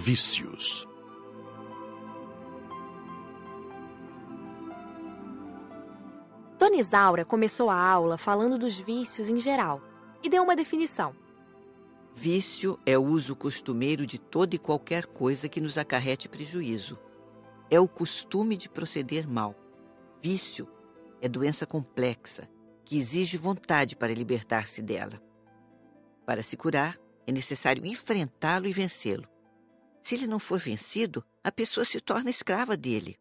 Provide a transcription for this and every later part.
vícios. Dona Isaura começou a aula falando dos vícios em geral e deu uma definição. Vício é o uso costumeiro de toda e qualquer coisa que nos acarrete prejuízo. É o costume de proceder mal. Vício é doença complexa, que exige vontade para libertar-se dela. Para se curar, é necessário enfrentá-lo e vencê-lo. Se ele não for vencido, a pessoa se torna escrava dele.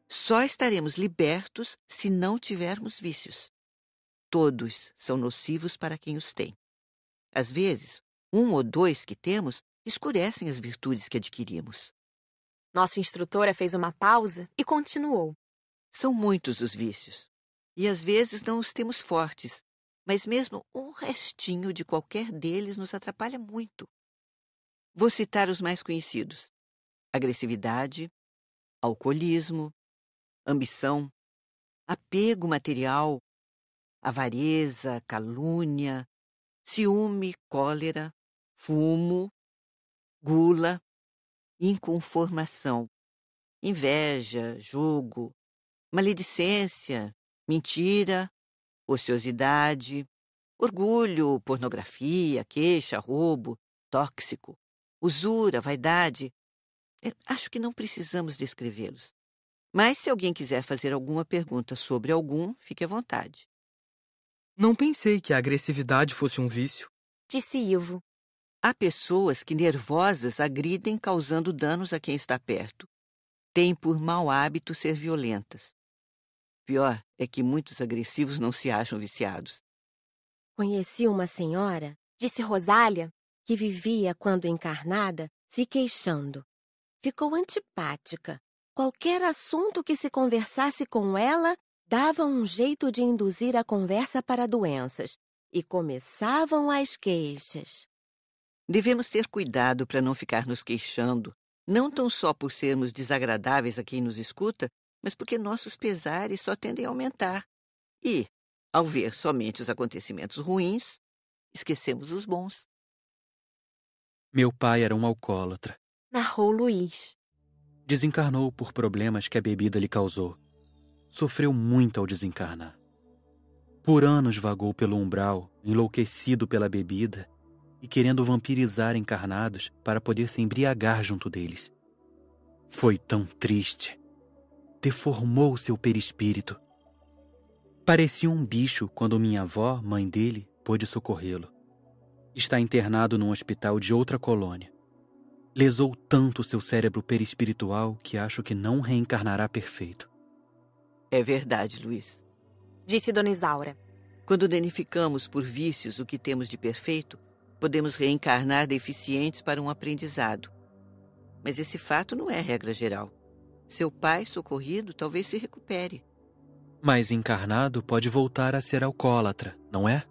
Só estaremos libertos se não tivermos vícios. Todos são nocivos para quem os tem. Às vezes, um ou dois que temos escurecem as virtudes que adquirimos. Nossa instrutora fez uma pausa e continuou. São muitos os vícios. E às vezes não os temos fortes, mas mesmo um restinho de qualquer deles nos atrapalha muito. Vou citar os mais conhecidos: agressividade, alcoolismo, ambição, apego material, avareza, calúnia, ciúme, cólera, fumo, gula, inconformação, inveja, julgo, maledicência, mentira, ociosidade, orgulho, pornografia, queixa, roubo, tóxico, usura, vaidade. Acho que não precisamos descrevê-los. Mas se alguém quiser fazer alguma pergunta sobre algum, fique à vontade. Não pensei que a agressividade fosse um vício. Disse Ivo. Há pessoas que, nervosas, agridem causando danos a quem está perto. Têm por mau hábito ser violentas. Pior é que muitos agressivos não se acham viciados. Conheci uma senhora, disse Rosália, que vivia, quando encarnada, se queixando. Ficou antipática. Qualquer assunto que se conversasse com ela dava um jeito de induzir a conversa para doenças. E começavam as queixas. Devemos ter cuidado para não ficar nos queixando, não tão só por sermos desagradáveis a quem nos escuta, mas porque nossos pesares só tendem a aumentar. E, ao ver somente os acontecimentos ruins, esquecemos os bons. Meu pai era um alcoólatra. Narrou Luiz. Desencarnou por problemas que a bebida lhe causou. Sofreu muito ao desencarnar. Por anos vagou pelo umbral, enlouquecido pela bebida e querendo vampirizar encarnados para poder se embriagar junto deles. Foi tão triste. Deformou seu perispírito. Parecia um bicho quando minha avó, mãe dele, pôde socorrê-lo. Está internado num hospital de outra colônia. Lesou tanto seu cérebro perispiritual que acho que não reencarnará perfeito. É verdade, Luiz. Disse Dona Isaura. Quando danificamos por vícios o que temos de perfeito, podemos reencarnar deficientes para um aprendizado. Mas esse fato não é regra geral. Seu pai, socorrido, talvez se recupere. Mas encarnado pode voltar a ser alcoólatra, não é?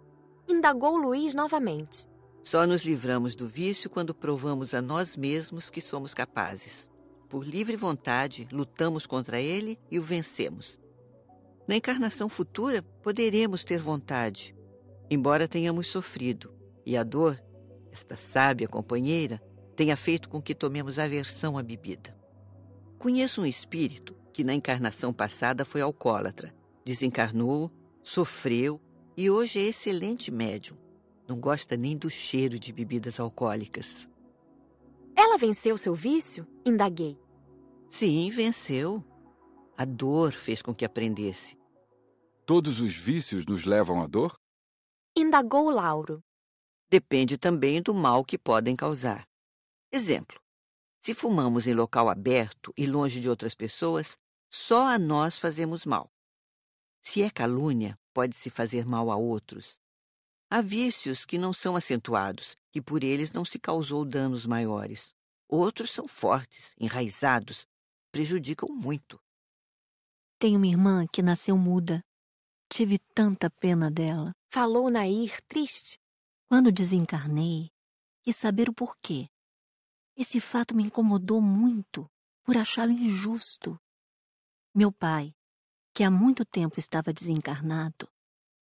Indagou Luiz novamente. Só nos livramos do vício quando provamos a nós mesmos que somos capazes. Por livre vontade, lutamos contra ele e o vencemos. Na encarnação futura, poderemos ter vontade, embora tenhamos sofrido, e a dor, esta sábia companheira, tenha feito com que tomemos aversão à bebida. Conheço um espírito que na encarnação passada foi alcoólatra, desencarnou, sofreu e hoje é excelente médium. Não gosta nem do cheiro de bebidas alcoólicas. Ela venceu seu vício? Indaguei. Sim, venceu. A dor fez com que aprendesse. Todos os vícios nos levam à dor? Indagou Lauro. Depende também do mal que podem causar. Exemplo: se fumamos em local aberto e longe de outras pessoas, só a nós fazemos mal. Se é calúnia, pode-se fazer mal a outros. Há vícios que não são acentuados e por eles não se causou danos maiores. Outros são fortes, enraizados, prejudicam muito. Tenho uma irmã que nasceu muda. Tive tanta pena dela. Falou Nair, triste. Quando desencarnei, quis saber o porquê. Esse fato me incomodou muito por achá-lo injusto. Meu pai, que há muito tempo estava desencarnado,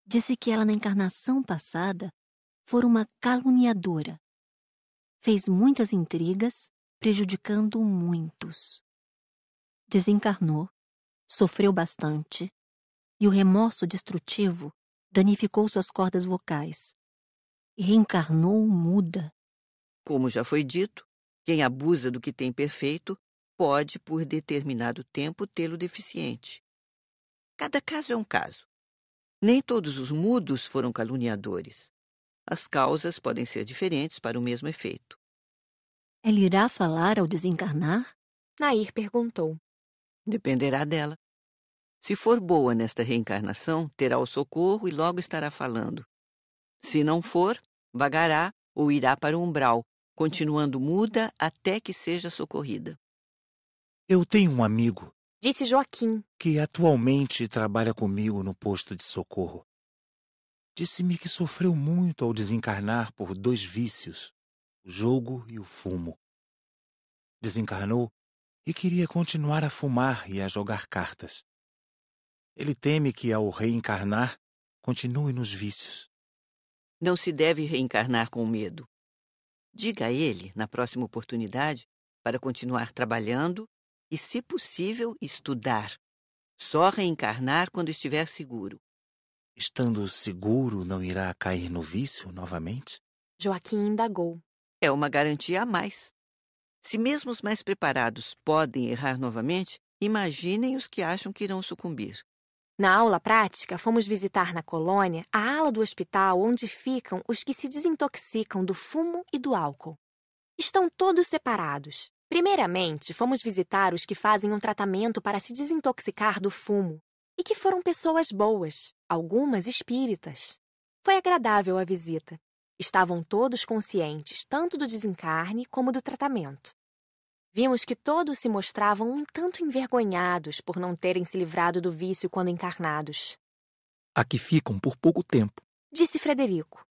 disse que ela na encarnação passada fora uma caluniadora. Fez muitas intrigas, prejudicando muitos. Desencarnou, sofreu bastante, e o remorso destrutivo danificou suas cordas vocais. E reencarnou muda. Como já foi dito, quem abusa do que tem perfeito pode, por determinado tempo, tê-lo deficiente. Cada caso é um caso. Nem todos os mudos foram caluniadores. As causas podem ser diferentes para o mesmo efeito. Ela irá falar ao desencarnar? Nair perguntou. Dependerá dela. Se for boa nesta reencarnação, terá o socorro e logo estará falando. Se não for, vagará ou irá para o umbral, continuando muda até que seja socorrida. Eu tenho um amigo, Disse Joaquim. que atualmente trabalha comigo no posto de socorro. Disse-me que sofreu muito ao desencarnar por 2 vícios, o jogo e o fumo. Desencarnou e queria continuar a fumar e a jogar cartas. Ele teme que, ao reencarnar, continue nos vícios. Não se deve reencarnar com medo. Diga a ele, na próxima oportunidade, para continuar trabalhando e, se possível, estudar. Só reencarnar quando estiver seguro. Estando seguro, não irá cair no vício novamente? Joaquim indagou. É uma garantia a mais. Se mesmo os mais preparados podem errar novamente, imaginem os que acham que irão sucumbir. Na aula prática, fomos visitar na colônia a ala do hospital onde ficam os que se desintoxicam do fumo e do álcool. Estão todos separados. Primeiramente, fomos visitar os que fazem um tratamento para se desintoxicar do fumo e que foram pessoas boas, algumas espíritas. Foi agradável a visita. Estavam todos conscientes tanto do desencarne como do tratamento. Vimos que todos se mostravam um tanto envergonhados por não terem se livrado do vício quando encarnados. Aqui ficam por pouco tempo. Disse Frederico.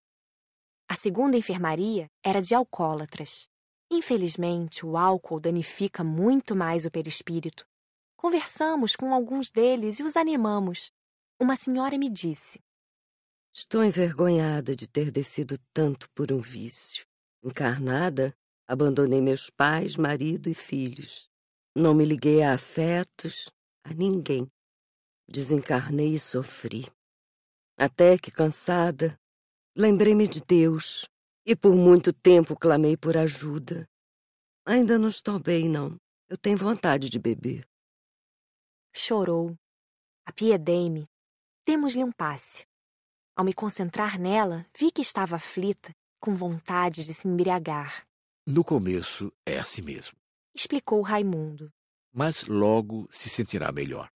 A segunda enfermaria era de alcoólatras. Infelizmente, o álcool danifica muito mais o perispírito. Conversamos com alguns deles e os animamos. Uma senhora me disse: Estou envergonhada de ter descido tanto por um vício. Encarnada, abandonei meus pais, marido e filhos. Não me liguei a afetos, a ninguém. Desencarnei e sofri. Até que, cansada, lembrei-me de Deus e por muito tempo clamei por ajuda. Ainda não estou bem, não. Eu tenho vontade de beber. Chorou. Apiedei-me. Demos-lhe um passe. Ao me concentrar nela, vi que estava aflita, com vontade de se embriagar. No começo é assim mesmo, Explicou Raimundo. mas logo se sentirá melhor.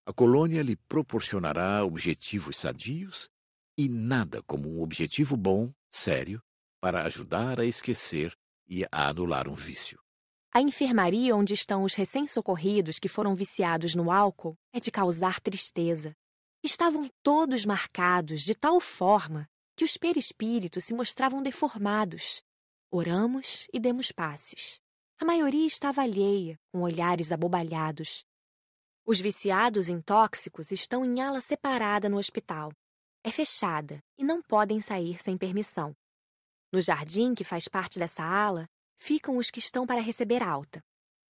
A colônia lhe proporcionará objetivos sadios e nada como um objetivo bom, sério, para ajudar a esquecer e a anular um vício. A enfermaria onde estão os recém-socorridos que foram viciados no álcool é de causar tristeza. Estavam todos marcados de tal forma que os perispíritos se mostravam deformados. Oramos e demos passes. A maioria estava alheia, com olhares abobalhados. Os viciados em tóxicos estão em ala separada no hospital. É fechada e não podem sair sem permissão. No jardim, que faz parte dessa ala, ficam os que estão para receber alta.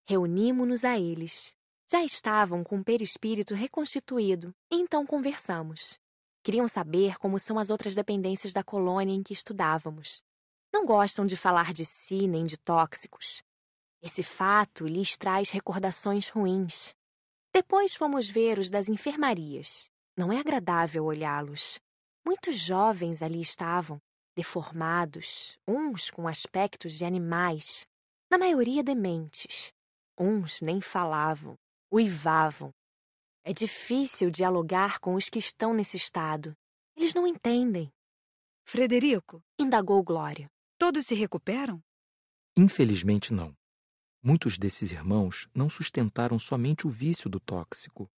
Reunimo-nos a eles. Já estavam com o perispírito reconstituído, e então conversamos. Queriam saber como são as outras dependências da colônia em que estudávamos. Não gostam de falar de si nem de tóxicos. Esse fato lhes traz recordações ruins. Depois fomos ver os das enfermarias. Não é agradável olhá-los. Muitos jovens ali estavam, deformados, uns com aspectos de animais, na maioria dementes. Uns nem falavam, uivavam. É difícil dialogar com os que estão nesse estado. Eles não entendem. Frederico, Indagou Glória. todos se recuperam? Infelizmente, não. Muitos desses irmãos não sustentaram somente o vício do tóxico.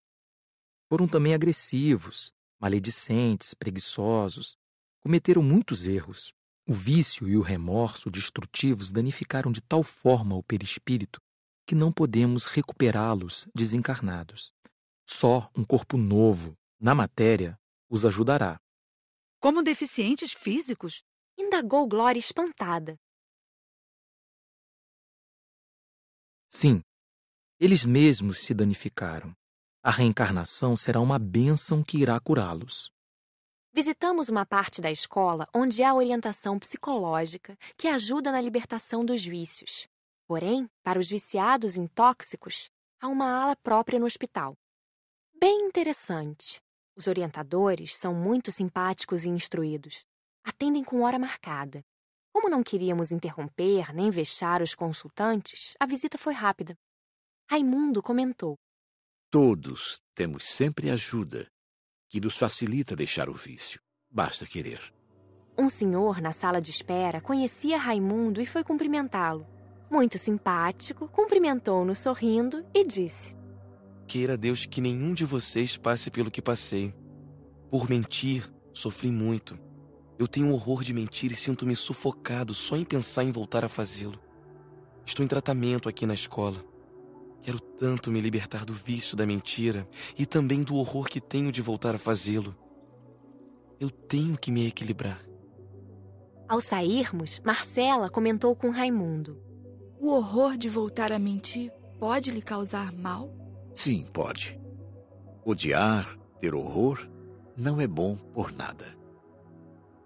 Foram também agressivos, maledicentes, preguiçosos. Cometeram muitos erros. O vício e o remorso destrutivos danificaram de tal forma o perispírito que não podemos recuperá-los desencarnados. Só um corpo novo, na matéria, os ajudará. Como deficientes físicos? Indagou Glória espantada. Sim, eles mesmos se danificaram. A reencarnação será uma bênção que irá curá-los. Visitamos uma parte da escola onde há orientação psicológica que ajuda na libertação dos vícios. Porém, para os viciados em tóxicos, há uma ala própria no hospital. Bem interessante. Os orientadores são muito simpáticos e instruídos. Atendem com hora marcada. Como não queríamos interromper nem vexar os consultantes, a visita foi rápida. Raimundo comentou: Todos temos sempre ajuda que nos facilita deixar o vício. Basta querer. Um senhor na sala de espera conhecia Raimundo e foi cumprimentá-lo. Muito simpático, cumprimentou-no sorrindo e disse: Queira Deus que nenhum de vocês passe pelo que passei. Por mentir, sofri muito. Eu tenho horror de mentir e sinto-me sufocado só em pensar em voltar a fazê-lo. Estou em tratamento aqui na escola. Quero tanto me libertar do vício da mentira e também do horror que tenho de voltar a fazê-lo. Eu tenho que me equilibrar. Ao sairmos, Marcela comentou com Raimundo: O horror de voltar a mentir pode lhe causar mal? Sim, pode. Odiar, ter horror, não é bom por nada.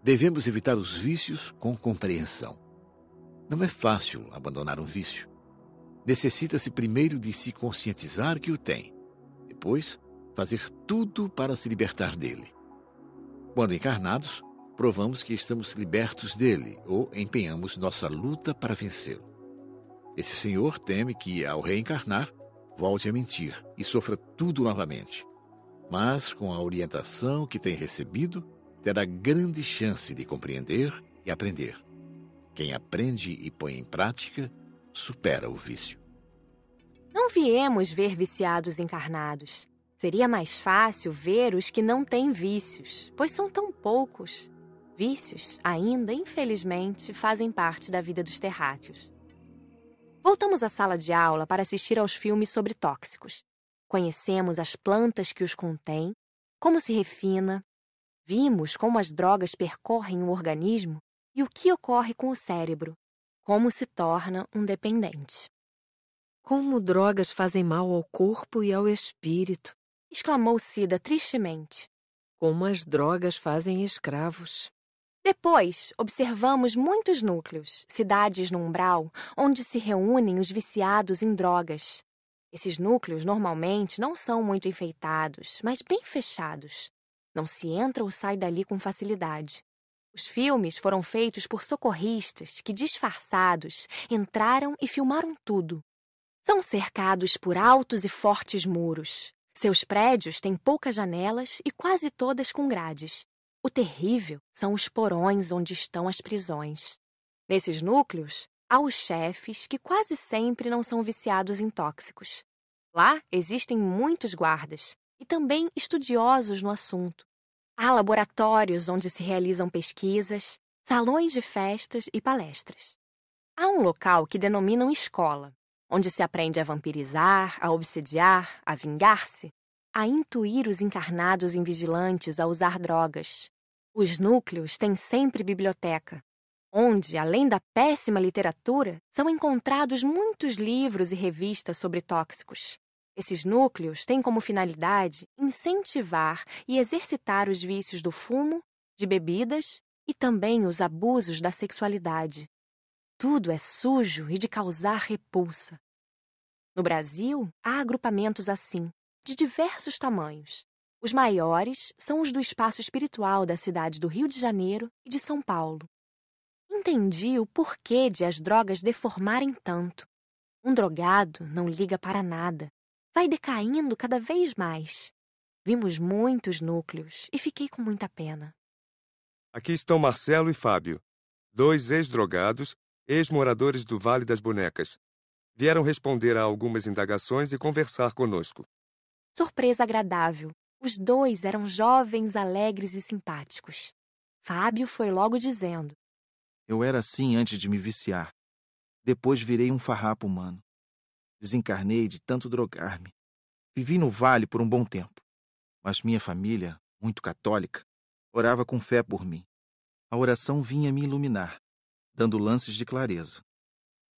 Devemos evitar os vícios com compreensão. Não é fácil abandonar um vício. Necessita-se primeiro de se conscientizar que o tem. Depois, fazer tudo para se libertar dele. Quando encarnados, provamos que estamos libertos dele ou empenhamos nossa luta para vencê-lo. Esse senhor teme que, ao reencarnar, volte a mentir e sofra tudo novamente. Mas, com a orientação que tem recebido, terá grande chance de compreender e aprender. Quem aprende e põe em prática, supera o vício. Não viemos ver viciados encarnados. Seria mais fácil ver os que não têm vícios, pois são tão poucos. Vícios, ainda, infelizmente, fazem parte da vida dos terráqueos. Voltamos à sala de aula para assistir aos filmes sobre tóxicos. Conhecemos as plantas que os contêm, como se refina, vimos como as drogas percorrem o organismo e o que ocorre com o cérebro, como se torna um dependente. Como drogas fazem mal ao corpo e ao espírito, exclamou Cida tristemente. Como as drogas fazem escravos. Depois, observamos muitos núcleos, cidades no umbral, onde se reúnem os viciados em drogas. Esses núcleos normalmente não são muito enfeitados, mas bem fechados. Não se entra ou sai dali com facilidade. Os filmes foram feitos por socorristas que, disfarçados, entraram e filmaram tudo. São cercados por altos e fortes muros. Seus prédios têm poucas janelas e quase todas com grades. O terrível são os porões onde estão as prisões. Nesses núcleos, há os chefes que quase sempre não são viciados em tóxicos. Lá existem muitos guardas e também estudiosos no assunto. Há laboratórios onde se realizam pesquisas, salões de festas e palestras. Há um local que denominam escola, onde se aprende a vampirizar, a obsediar, a vingar-se, a intuir os encarnados invigilantes a usar drogas. Os núcleos têm sempre biblioteca, onde, além da péssima literatura, são encontrados muitos livros e revistas sobre tóxicos. Esses núcleos têm como finalidade incentivar e exercitar os vícios do fumo, de bebidas e também os abusos da sexualidade. Tudo é sujo e de causar repulsa. No Brasil, há agrupamentos assim, de diversos tamanhos. Os maiores são os do espaço espiritual da cidade do Rio de Janeiro e de São Paulo. Entendi o porquê de as drogas deformarem tanto. Um drogado não liga para nada. Vai decaindo cada vez mais. Vimos muitos núcleos e fiquei com muita pena. Aqui estão Marcelo e Fábio, 2 ex-drogados, ex-moradores do Vale das Bonecas. Vieram responder a algumas indagações e conversar conosco. Surpresa agradável. Os 2 eram jovens, alegres e simpáticos. Fábio foi logo dizendo: Eu era assim antes de me viciar. Depois virei um farrapo humano. Desencarnei de tanto drogar-me. Vivi no vale por um bom tempo. Mas minha família, muito católica, orava com fé por mim. A oração vinha me iluminar, dando lances de clareza.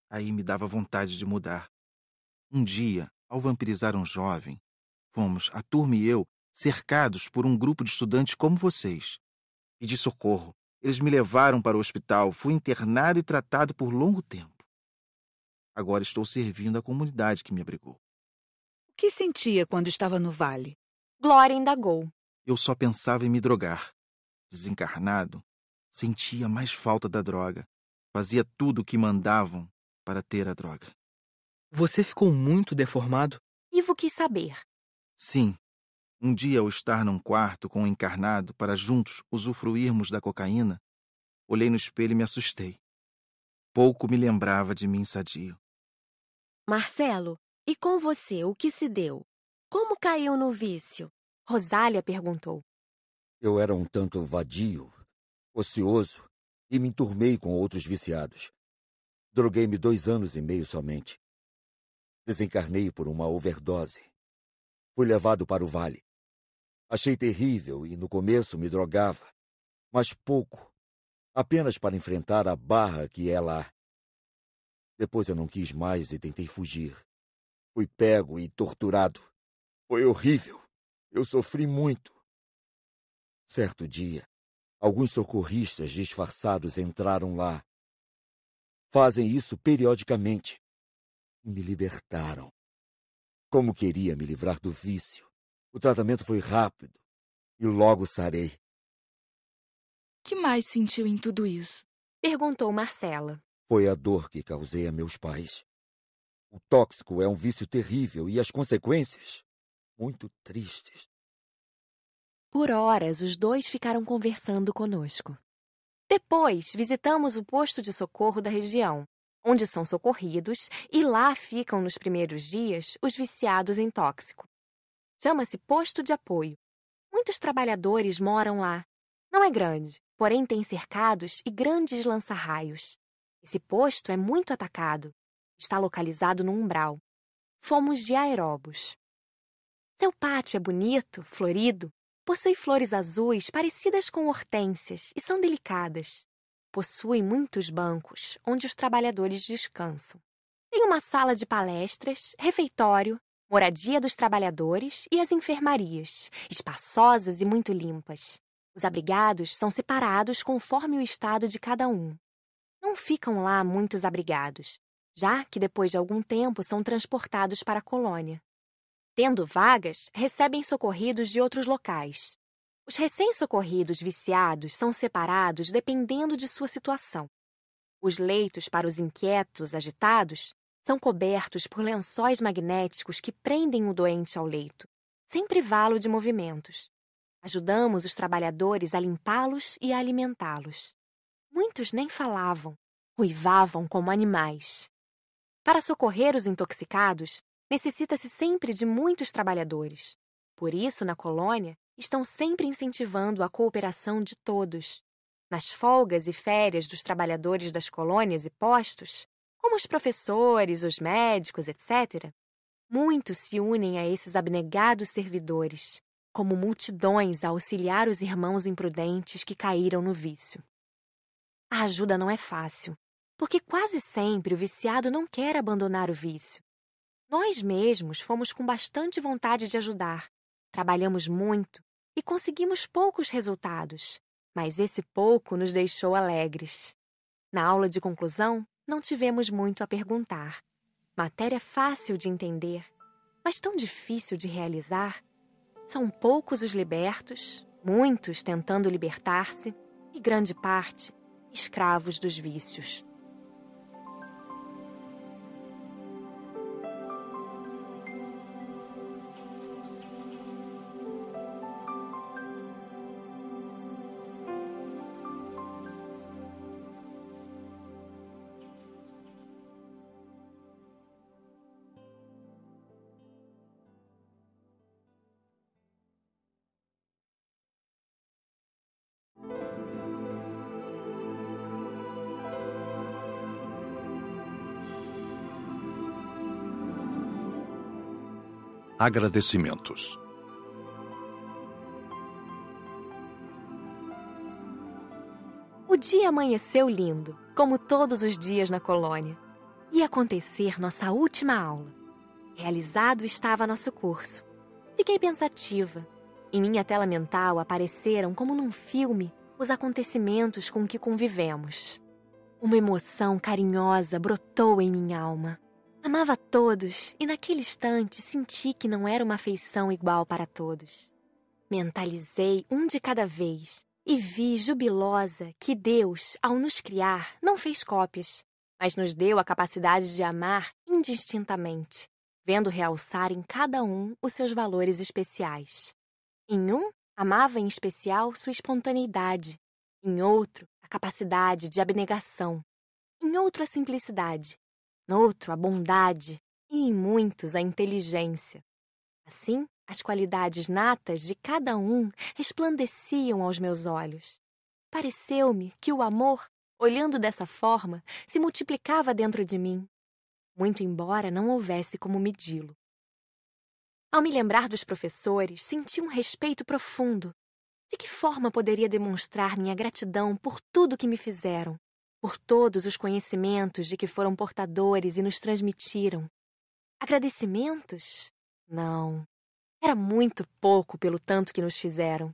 Aí me dava vontade de mudar. Um dia, ao vampirizar um jovem, fomos, a turma e eu, cercados por um grupo de estudantes como vocês. Pedi socorro. Eles me levaram para o hospital. Fui internado e tratado por longo tempo. Agora estou servindo a comunidade que me abrigou. O que sentia quando estava no vale? Glória indagou. Eu só pensava em me drogar. Desencarnado, sentia mais falta da droga. Fazia tudo o que mandavam para ter a droga. Você ficou muito deformado? Ivo quis saber. Sim. Um dia, ao estar num quarto com um encarnado para juntos usufruirmos da cocaína, olhei no espelho e me assustei. Pouco me lembrava de mim sadio. Marcelo, e com você, o que se deu? Como caiu no vício? Rosália perguntou. Eu era um tanto vadio, ocioso, e me enturmei com outros viciados. Droguei-me 2 anos e meio somente. Desencarnei por uma overdose. Fui levado para o vale. Achei terrível e no começo me drogava, mas pouco, apenas para enfrentar a barra que é lá. Depois eu não quis mais e tentei fugir. Fui pego e torturado. Foi horrível. Eu sofri muito. Certo dia, alguns socorristas disfarçados entraram lá. Fazem isso periodicamente. E me libertaram. Como queria me livrar do vício. O tratamento foi rápido e logo sarei. Que mais sentiu em tudo isso? Perguntou Marcela. Foi a dor que causei a meus pais. O tóxico é um vício terrível e as consequências muito tristes. Por horas, os dois ficaram conversando conosco. Depois, visitamos o posto de socorro da região, onde são socorridos, e lá ficam nos primeiros dias os viciados em tóxico. Chama-se Posto de Apoio. Muitos trabalhadores moram lá. Não é grande, porém tem cercados e grandes lança-raios. Esse posto é muito atacado. Está localizado no umbral. Fomos de aeróbus. Seu pátio é bonito, florido. Possui flores azuis parecidas com hortênsias e são delicadas. Possui muitos bancos, onde os trabalhadores descansam. Tem uma sala de palestras, refeitório, moradia dos trabalhadores e as enfermarias, espaçosas e muito limpas. Os abrigados são separados conforme o estado de cada um. Não ficam lá muitos abrigados, já que depois de algum tempo são transportados para a colônia. Tendo vagas, recebem socorridos de outros locais. Os recém-socorridos viciados são separados dependendo de sua situação. Os leitos para os inquietos, agitados, são cobertos por lençóis magnéticos que prendem o doente ao leito, sem privá-lo de movimentos. Ajudamos os trabalhadores a limpá-los e a alimentá-los. Muitos nem falavam, uivavam como animais. Para socorrer os intoxicados, necessita-se sempre de muitos trabalhadores. Por isso, na colônia, estão sempre incentivando a cooperação de todos. Nas folgas e férias dos trabalhadores das colônias e postos, como os professores, os médicos, etc., muitos se unem a esses abnegados servidores, como multidões a auxiliar os irmãos imprudentes que caíram no vício. A ajuda não é fácil, porque quase sempre o viciado não quer abandonar o vício. Nós mesmos fomos com bastante vontade de ajudar, trabalhamos muito e conseguimos poucos resultados, mas esse pouco nos deixou alegres. Na aula de conclusão, não tivemos muito a perguntar. Matéria fácil de entender, mas tão difícil de realizar. São poucos os libertos, muitos tentando libertar-se e grande parte escravos dos vícios. Agradecimentos. O dia amanheceu lindo, como todos os dias na colônia. Ia acontecer nossa última aula. Realizado estava nosso curso. Fiquei pensativa. Em minha tela mental apareceram, como num filme, os acontecimentos com que convivemos. Uma emoção carinhosa brotou em minha alma. Amava todos e naquele instante senti que não era uma afeição igual para todos. Mentalizei um de cada vez e vi jubilosa que Deus, ao nos criar, não fez cópias, mas nos deu a capacidade de amar indistintamente, vendo realçar em cada um os seus valores especiais. Em um, amava em especial sua espontaneidade, em outro, a capacidade de abnegação, em outro, a simplicidade, no outro, a bondade e em muitos, a inteligência. Assim, as qualidades natas de cada um resplandeciam aos meus olhos. Pareceu-me que o amor, olhando dessa forma, se multiplicava dentro de mim, muito embora não houvesse como medi-lo. Ao me lembrar dos professores, senti um respeito profundo. De que forma poderia demonstrar minha gratidão por tudo que me fizeram, por todos os conhecimentos de que foram portadores e nos transmitiram? Agradecimentos? Não. Era muito pouco pelo tanto que nos fizeram.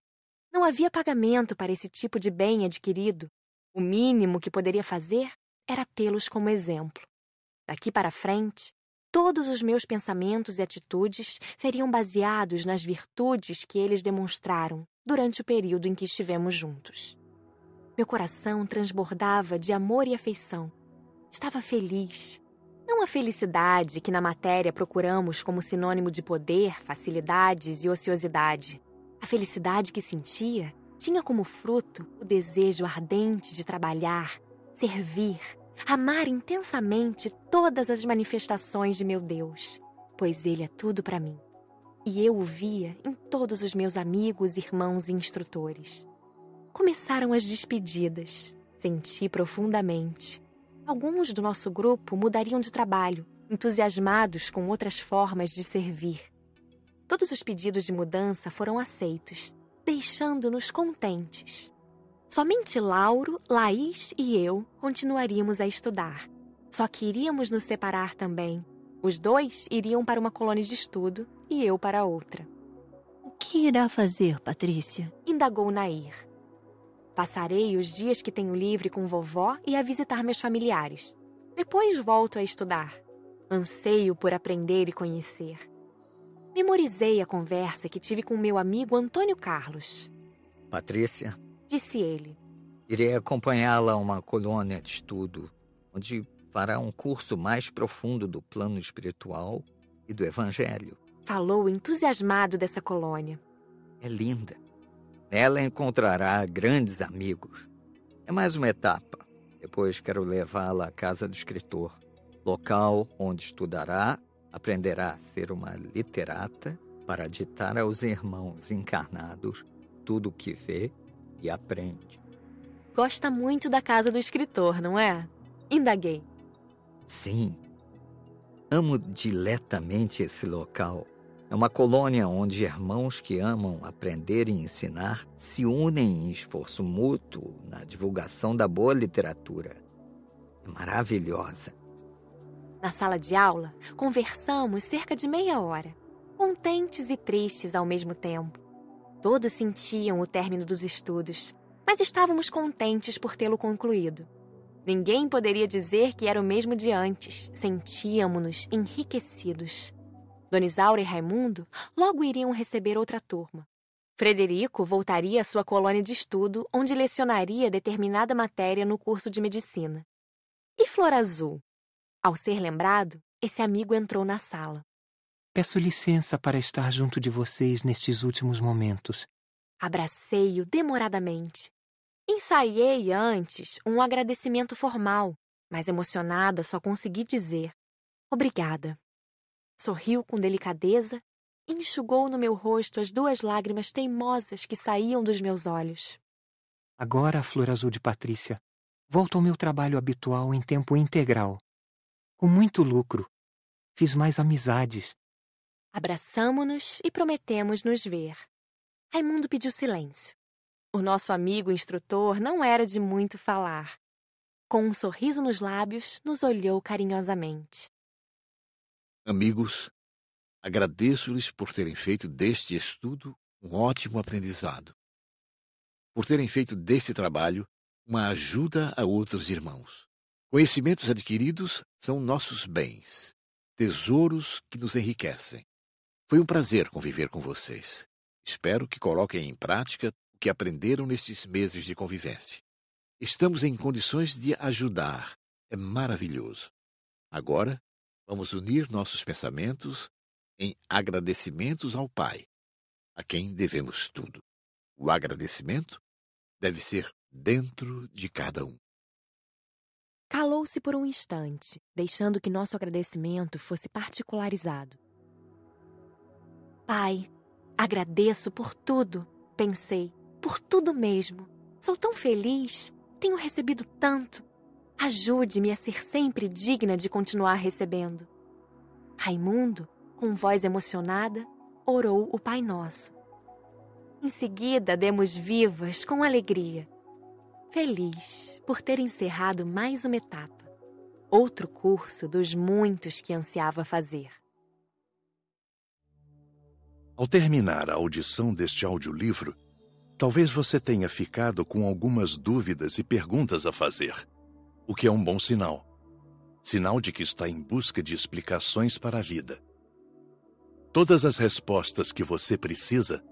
Não havia pagamento para esse tipo de bem adquirido. O mínimo que poderia fazer era tê-los como exemplo. Daqui para frente, todos os meus pensamentos e atitudes seriam baseados nas virtudes que eles demonstraram durante o período em que estivemos juntos. Meu coração transbordava de amor e afeição. Estava feliz. Não a felicidade que na matéria procuramos como sinônimo de poder, facilidades e ociosidade. A felicidade que sentia tinha como fruto o desejo ardente de trabalhar, servir, amar intensamente todas as manifestações de meu Deus, pois Ele é tudo para mim. E eu o via em todos os meus amigos, irmãos e instrutores. Começaram as despedidas. Senti profundamente. Alguns do nosso grupo mudariam de trabalho, entusiasmados com outras formas de servir. Todos os pedidos de mudança foram aceitos, deixando-nos contentes. Somente Lauro, Laís e eu continuaríamos a estudar. Só que iríamos nos separar também. Os dois iriam para uma colônia de estudo e eu para outra. O que irá fazer, Patrícia? Indagou Nair. Passarei os dias que tenho livre com vovó e a visitar meus familiares. Depois volto a estudar. Anseio por aprender e conhecer. Memorizei a conversa que tive com meu amigo Antônio Carlos. Patrícia, disse ele, irei acompanhá-la a uma colônia de estudo, onde fará um curso mais profundo do plano espiritual e do Evangelho. Falou entusiasmado dessa colônia. É linda. Nela encontrará grandes amigos. É mais uma etapa. Depois quero levá-la à casa do escritor, local onde estudará, aprenderá a ser uma literata para ditar aos irmãos encarnados tudo o que vê e aprende. Gosta muito da casa do escritor, não é? Indaguei. Sim. Amo diletamente esse local. É uma colônia onde irmãos que amam aprender e ensinar se unem em esforço mútuo na divulgação da boa literatura. É maravilhosa. Na sala de aula, conversamos cerca de meia hora, contentes e tristes ao mesmo tempo. Todos sentiam o término dos estudos, mas estávamos contentes por tê-lo concluído. Ninguém poderia dizer que era o mesmo de antes. Sentíamos-nos enriquecidos. Dona Isaura e Raimundo logo iriam receber outra turma. Frederico voltaria à sua colônia de estudo, onde lecionaria determinada matéria no curso de medicina. E Flor Azul? Ao ser lembrado, esse amigo entrou na sala. Peço licença para estar junto de vocês nestes últimos momentos. Abracei-o demoradamente. Ensaiei antes um agradecimento formal, mas emocionada só consegui dizer obrigada. Sorriu com delicadeza e enxugou no meu rosto as 2 lágrimas teimosas que saíam dos meus olhos. Agora, Flor Azul de Patrícia, volto ao meu trabalho habitual em tempo integral. Com muito lucro. Fiz mais amizades. Abraçamo-nos e prometemos nos ver. Raimundo pediu silêncio. O nosso amigo instrutor não era de muito falar. Com um sorriso nos lábios, nos olhou carinhosamente. Amigos, Agradeço-lhes por terem feito deste estudo um ótimo aprendizado, por terem feito deste trabalho uma ajuda a outros irmãos. Conhecimentos adquiridos são nossos bens, tesouros que nos enriquecem. Foi um prazer conviver com vocês. Espero que coloquem em prática o que aprenderam nestes meses de convivência. Estamos em condições de ajudar. É maravilhoso. Agora, vamos unir nossos pensamentos em agradecimentos ao Pai, a quem devemos tudo. O agradecimento deve ser dentro de cada um. Calou-se por um instante, deixando que nosso agradecimento fosse particularizado. Pai, agradeço por tudo, pensei, por tudo mesmo. Sou tão feliz, tenho recebido tanto. Ajude-me a ser sempre digna de continuar recebendo. Raimundo, com voz emocionada, orou o Pai Nosso. Em seguida, demos vivas com alegria. Feliz por ter encerrado mais uma etapa, outro curso dos muitos que ansiava fazer. Ao terminar a audição deste audiolivro, talvez você tenha ficado com algumas dúvidas e perguntas a fazer, o que é um bom sinal. Sinal de que está em busca de explicações para a vida. Todas as respostas que você precisa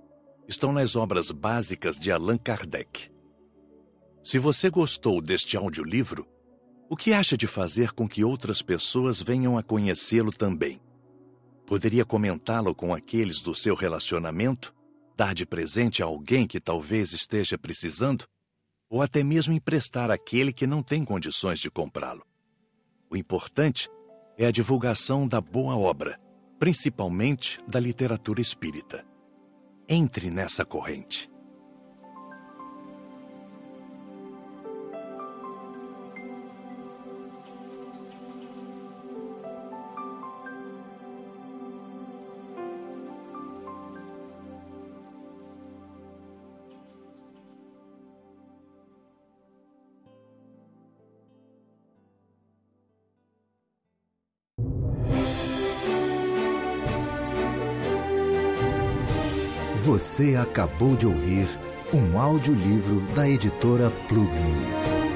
estão nas obras básicas de Allan Kardec. Se você gostou deste audiolivro, o que acha de fazer com que outras pessoas venham a conhecê-lo também? Poderia comentá-lo com aqueles do seu relacionamento, dar de presente a alguém que talvez esteja precisando, ou até mesmo emprestar àquele que não tem condições de comprá-lo. O importante é a divulgação da boa obra, principalmente da literatura espírita. Entre nessa corrente. Você acabou de ouvir um audiolivro da editora Plugme.